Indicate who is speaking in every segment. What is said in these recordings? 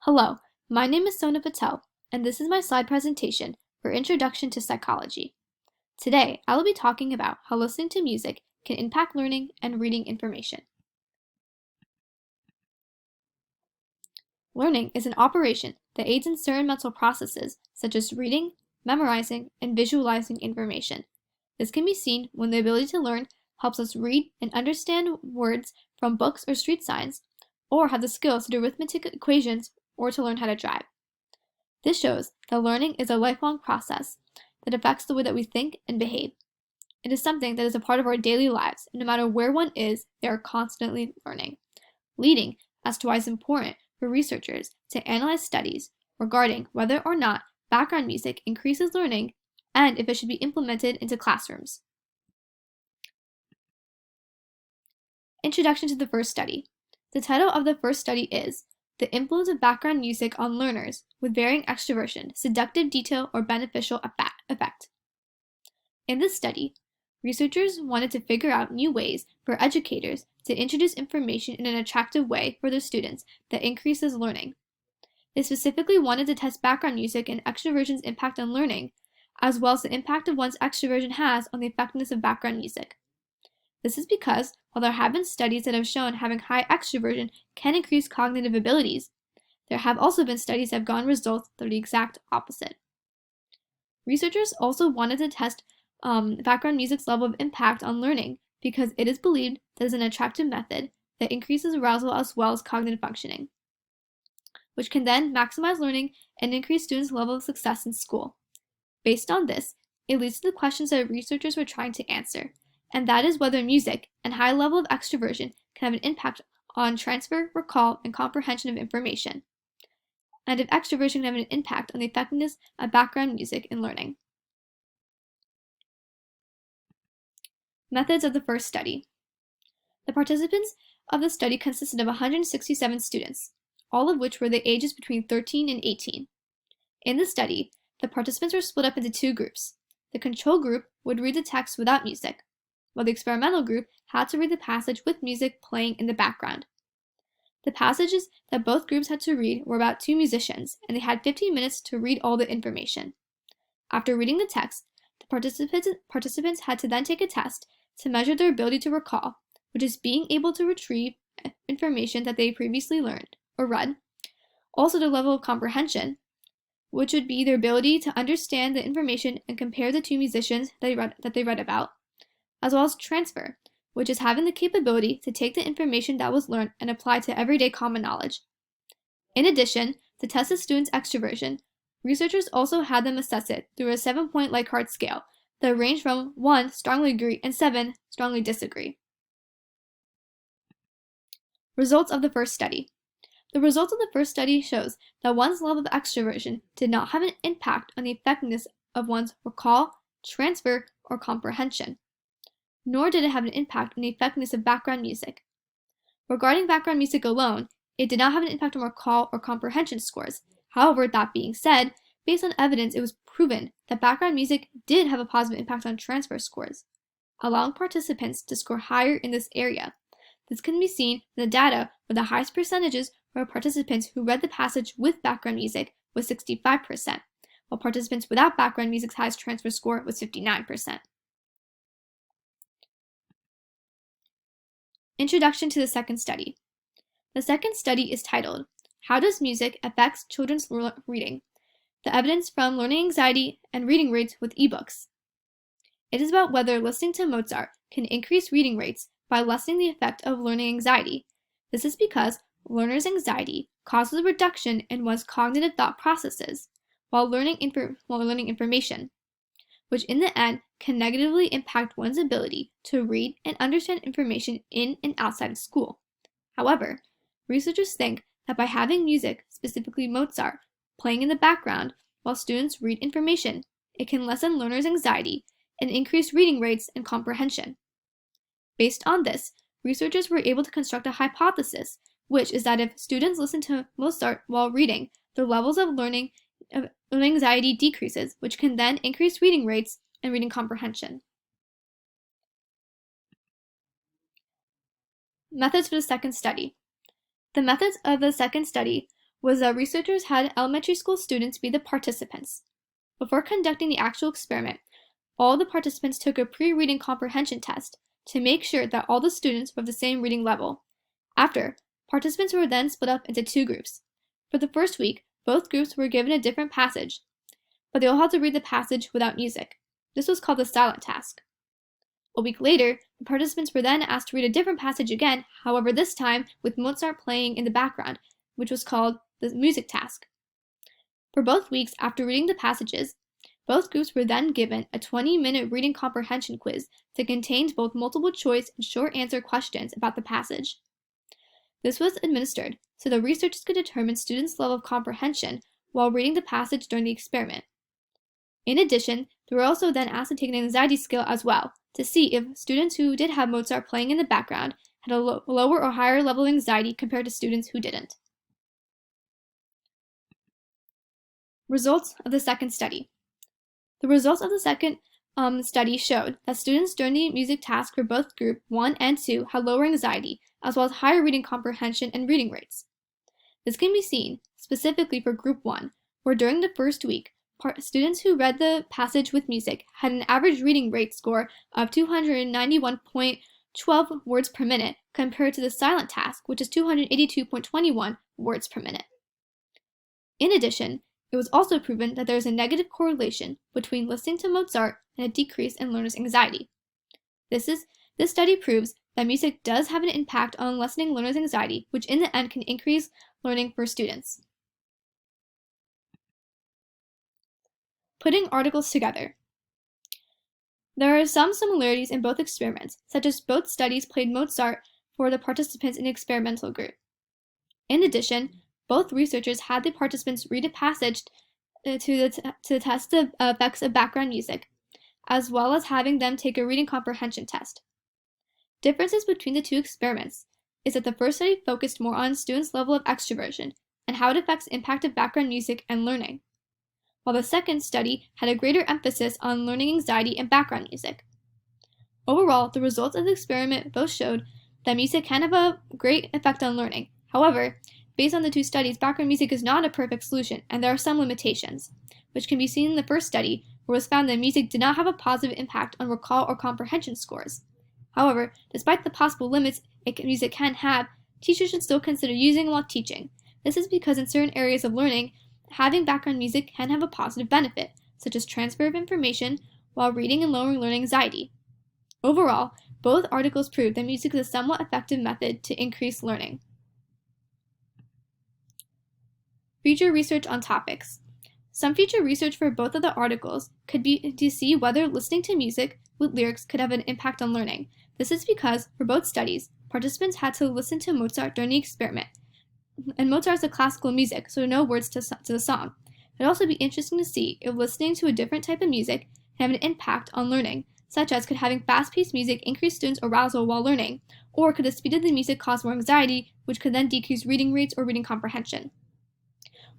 Speaker 1: Hello, my name is Sona Patel, and this is my slide presentation for Introduction to Psychology. Today, I will be talking about how listening to music can impact learning and reading information. Learning is an operation that aids in certain mental processes such as reading, memorizing, and visualizing information. This can be seen when the ability to learn helps us read and understand words from books or street signs, or have the skills to do arithmetic equations or to learn how to drive. This shows that learning is a lifelong process that affects the way that we think and behave. It is something that is a part of our daily lives, and no matter where one is, they are constantly learning, leading as to why it's important for researchers to analyze studies regarding whether or not background music increases learning and if it should be implemented into classrooms. Introduction to the first study. The title of the first study is The Influence of Background Music on Learners with Varying Extroversion, Seductive Detail, or Beneficial Effect. In this study, researchers wanted to figure out new ways for educators to introduce information in an attractive way for their students that increases learning. They specifically wanted to test background music and extroversion's impact on learning, as well as the impact of one's extroversion has on the effectiveness of background music. This is because, while there have been studies that have shown having high extroversion can increase cognitive abilities, there have also been studies that have gotten results that are the exact opposite. Researchers also wanted to test background music's level of impact on learning because it is believed that it is an attractive method that increases arousal as well as cognitive functioning, which can then maximize learning and increase students' level of success in school. Based on this, it leads to the questions that researchers were trying to answer, and that is whether music and high level of extroversion can have an impact on transfer, recall, and comprehension of information, and if extroversion can have an impact on the effectiveness of background music in learning. Methods of the first study. The participants of the study consisted of 167 students, all of which were the ages between 13 and 18. In the study, the participants were split up into two groups. The control group would read the text without music, while the experimental group had to read the passage with music playing in the background. The passages that both groups had to read were about two musicians, and they had 15 minutes to read all the information. After reading the text, the participants had to then take a test to measure their ability to recall, which is being able to retrieve information that they previously learned or read, also their level of comprehension, which would be their ability to understand the information and compare the two musicians that they read about, as well as transfer, which is having the capability to take the information that was learned and apply to everyday common knowledge. In addition, to test the students' extroversion, researchers also had them assess it through a 7-point Likert scale that ranged from 1 strongly agree and 7 strongly disagree. Results of the first study. The results of the first study shows that one's level of extroversion did not have an impact on the effectiveness of one's recall, transfer, or comprehension, nor did it have an impact on the effectiveness of background music. Regarding background music alone, it did not have an impact on recall or comprehension scores. However, that being said, based on evidence, it was proven that background music did have a positive impact on transfer scores, allowing participants to score higher in this area. This can be seen in the data where the highest percentages were participants who read the passage with background music was 65%, while participants without background music's highest transfer score was 59%. Introduction to the second study. The second study is titled, How Does Music Affect Children's Reading? The Evidence from Learning Anxiety and Reading Rates with eBooks. It is about whether listening to Mozart can increase reading rates by lessening the effect of learning anxiety. This is because learner's anxiety causes a reduction in one's cognitive thought processes while learning information, which in the end can negatively impact one's ability to read and understand information in and outside of school. However, researchers think that by having music, specifically Mozart, playing in the background while students read information, it can lessen learners' anxiety and increase reading rates and comprehension. Based on this, researchers were able to construct a hypothesis, which is that if students listen to Mozart while reading, their levels of learning anxiety decreases, which can then increase reading rates and reading comprehension. Methods for the second study. The methods of the second study was that researchers had elementary school students be the participants. Before conducting the actual experiment, all the participants took a pre-reading comprehension test to make sure that all the students were of the same reading level. After, participants were then split up into two groups. For the first week, both groups were given a different passage, but they all had to read the passage without music. This was called the silent task. A week later, the participants were then asked to read a different passage again, however this time with Mozart playing in the background, which was called the music task. For both weeks after reading the passages, both groups were then given a 20-minute reading comprehension quiz that contained both multiple choice and short answer questions about the passage. This was administered so the researchers could determine students' level of comprehension while reading the passage during the experiment. In addition, they were also then asked to take an anxiety scale as well to see if students who did have Mozart playing in the background had a lower or higher level of anxiety compared to students who didn't. Results of the second study. The results of the second study showed that students during the music task for both Group 1 and 2 had lower anxiety, as well as higher reading comprehension and reading rates. This can be seen specifically for Group 1, where during the first week, students who read the passage with music had an average reading rate score of 291.12 words per minute compared to the silent task, which is 282.21 words per minute. In addition, it was also proven that there is a negative correlation between listening to Mozart and a decrease in learners' anxiety. This study proves that music does have an impact on lessening learners' anxiety, which in the end can increase learning for students. Putting articles together. There are some similarities in both experiments, such as both studies played Mozart for the participants in the experimental group. In addition, both researchers had the participants read a passage to test the effects of background music, as well as having them take a reading comprehension test. Differences between the two experiments is that the first study focused more on students' level of extroversion and how it affects the impact of background music and learning, while the second study had a greater emphasis on learning anxiety and background music. Overall, the results of the experiment both showed that music can have a great effect on learning. However, based on the two studies, background music is not a perfect solution, and there are some limitations, which can be seen in the first study, where it was found that music did not have a positive impact on recall or comprehension scores. However, despite the possible limits music can have, teachers should still consider using it while teaching. This is because in certain areas of learning, having background music can have a positive benefit, such as transfer of information while reading and lowering learning anxiety. Overall, both articles proved that music is a somewhat effective method to increase learning. Future research on topics. Some future research for both of the articles could be to see whether listening to music with lyrics could have an impact on learning. This is because, for both studies, participants had to listen to Mozart during the experiment, and Mozart is a classical music, so no words to the song. It would also be interesting to see if listening to a different type of music can have an impact on learning, such as could having fast-paced music increase students' arousal while learning, or could the speed of the music cause more anxiety, which could then decrease reading rates or reading comprehension.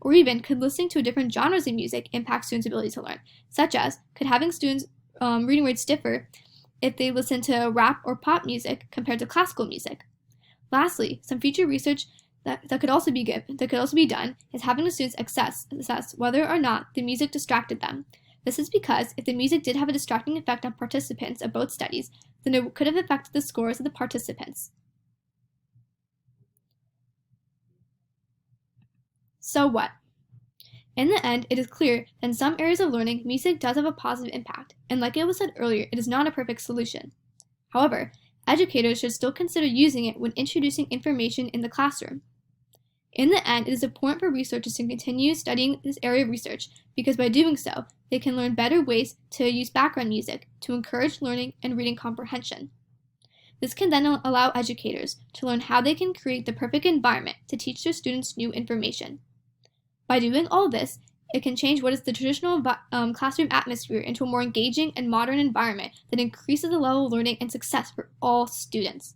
Speaker 1: Or even, could listening to different genres of music impact students' ability to learn, such as could having students' reading rates differ if they listen to rap or pop music compared to classical music. Lastly, some future research that could also be done is having the students assess whether or not the music distracted them. This is because if the music did have a distracting effect on participants of both studies, then it could have affected the scores of the participants. So what? In the end, it is clear that in some areas of learning, music does have a positive impact, and like it was said earlier, it is not a perfect solution. However, educators should still consider using it when introducing information in the classroom. In the end, it is important for researchers to continue studying this area of research because by doing so, they can learn better ways to use background music to encourage learning and reading comprehension. This can then allow educators to learn how they can create the perfect environment to teach their students new information. By doing all this, it can change what is the traditional classroom atmosphere into a more engaging and modern environment that increases the level of learning and success for all students.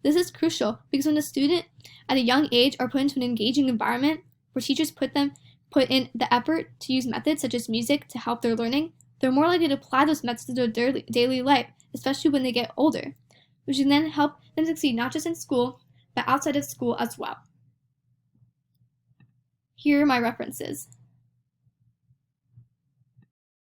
Speaker 1: This is crucial because when a student at a young age are put into an engaging environment where teachers put in the effort to use methods such as music to help their learning, they're more likely to apply those methods to their daily life, especially when they get older, which can then help them succeed not just in school, but outside of school as well. Here are my references.